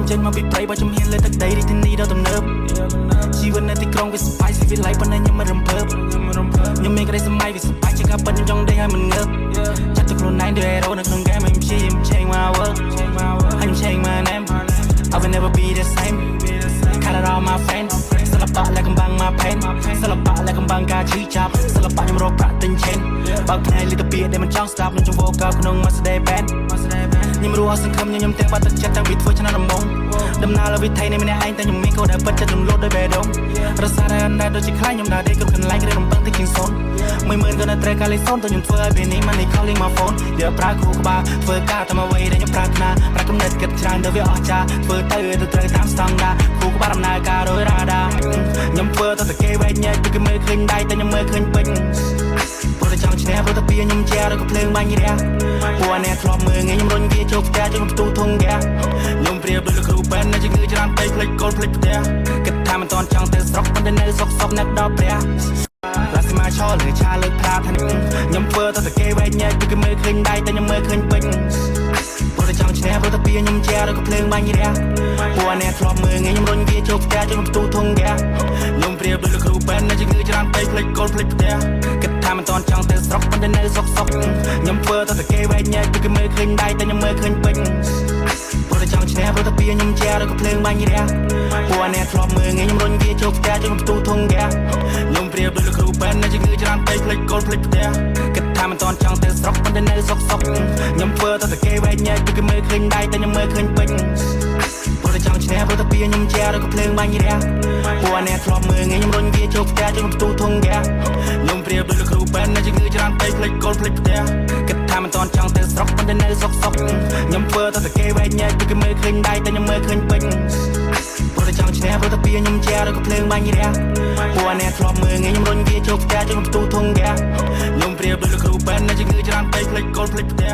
ខ្ញុំចេញមកពីព្រៃបើខ្ញុំហ៊ានលើទឹកដីរីធានីដល់ទំនើបជីវិតនៅទីក្រុងវាសប្បាយស៊ីវិល័យប៉ុន្តែខ្ញុំមិនរំភើបខ្ញុំមានក្តីសម័យវាសប្បាយជាងការពិតខ្ញុំចង់ដេកឲ្យមិនងើបចាត់ទៅខ្លួនឯងដូចហេរ៉ូនៅក្នុងហ្គេមខ្ញុំព្យាយាម change my world I'm change my name I will never be the same Cut it all my friends សិល្បៈและកំបាំង my pain សិល្បៈและកំបាំងការឈឺចាប់សិល្បៈខ្ញុំរកប្រាក់ទិញឆេនបើកភ្នែកលីទៅពីដែលមិនចង់ស្ដាប់ខ្ញុំចង់ vocal ក្នុង Mercedes Benz ខ្ញុំរស់អស់សង្ឃឹមខ្ញុំទាំងបាត់ទឹកចិត្តតាំងពីធ្វើឆ្នាំដំបូងដំណើរលើវិថីនៃម្នាក់ឯងតែខ្ញុំមានកោដែលពិតចិត្តរំលោភដោយបេះដូងរសារតែអណ្ដែតដូចជាខ្លាញ់ខ្ញុំដើរដេកគ្រប់កន្លែងគ្រារំពឹងតិចជាងសូន10000ក៏នៅត្រេកកាលីសូនទៅខ្ញុំធ្វើឲ្យពេលនេះ money calling my phone យកប្រើគ្រូក្បាលធ្វើការតាមអ្វីដែលខ្ញុំប្រាថ្នាប្រាកំណត់គិតច្រើនទៅវាអស្ចារ្យធ្វើទៅត្រូវតាមស្តង់ដារគ្រូក្បាលដំណើរការដោយរ៉ាដាខ្ញុំធ្វើទៅតែគេវែងញែកគឺគេមើលឃើញដៃតែខ្ញុំមើលឃើញពេញព្រោះតែចង់ឈ្នះព្រោះតែពីខ្ញុំជារកភ្លើងបាញ់រះពួកអ្នកធ្លាប់មើលងាយខ្ញុំរុញវាចូលផ្ទះចូលផ្ទុះធុងហ្គាខ្ញុំប្រៀបដូចលោកគ្រូពេននៅជំងឺច្រើនពេកផ្លេចកូនផ្លេចផ្ទះគិតថាមិនតន់ចង់ទៅស្រុកប៉ុន្តែនៅសុកអ្នកដល់ព្រះឡាស៊ីម៉ាឆោលើឆាលើកប្រាថាខ្ញុំធ្វើទៅតែគេវែងញែកគឺគេមើលឃើញដៃតែខ្ញុំមើលឃើញពេញព្រោះតែចង់ឈ្នះព្រោះតែពីខ្ញុំជារកភ្លើងបាញ់រះពួកអ្នកធ្លាប់មើលងាយខ្ញុំរុញវាចូលផ្ទះចូលផ្ទុះធុងហ្គាខ្ញុំប្រៀបដូចលោកគ្រូពេននៅជំងឺច្រើនពេកផ្លេចកូនផ្លេចផ្ទះគិតថាមិនតន់ចង់ទៅស្រុកប៉ុន្តែនៅសុកខ្ញុំធ្វើទៅតែគេវែងញែកគឺគេមើលឃើញដៃតែខ្ញុំមើលឃើញពេញព្រោះតែចង់ឈ្នះព្រោះតែពីខ្ញុំជារកភ្លើងបាញ់រះពួកអ្នកធ្លាប់មើលងាយខ្ញុំរុញវាចូលផ្ទះចូលផ្ទុះធុងហ្គាខ្ញុំប្រៀបដូចលោកគ្រូពេននៅជំងឺច្រើនពេកផ្លេចកូនផ្លេចផ្ទះគិតថាមិនតន់ចង់ទៅស្រុកប៉ុន្តែនៅសុកខ្ញុំធ្វើទៅតែគេវែងញែកគឺគេមើលឃើញដៃតែខ្ញុំមើលឃើញពេញព្រោះតែចង់ឈ្នះព្រោះតែពីខ្ញុំជារកភ្លើងបាញ់រះពួកអ្នកធ្លាប់មើលងាយខ្ញុំរុញវាចូលផ្ទះចូលផ្ទុះធុងហ្គាខ្ញុំប្រៀបដូចលោកគ្រូពេននៅជំងឺច្រើនពេកផ្លេចកូនផ្លេចផ្ទះគិតថាមិនតន់ចង់ទៅស្រុកប៉ុន្តែនៅសុកខ្ញុំធ្វើទៅតែគេវែងញែកគឺគេមើលឃើញដៃតែខ្ញុំមើលឃើញពេញព្រោះតែចង់ឈ្នះព្រោះតែពីខ្ញុំជារកភ្លើងបាញ់រះពួកអ្នកធ្លាប់មើលងាយខ្ញុំរុញវាចូលផ្ទះចូលផ្ទុះធុងហ្គាខ្ញុំប្រៀបដូចលោកគ្រូពេននៅជំងឺច្រើនពេកផ្លេចកូនផ្លេចផ្ទះ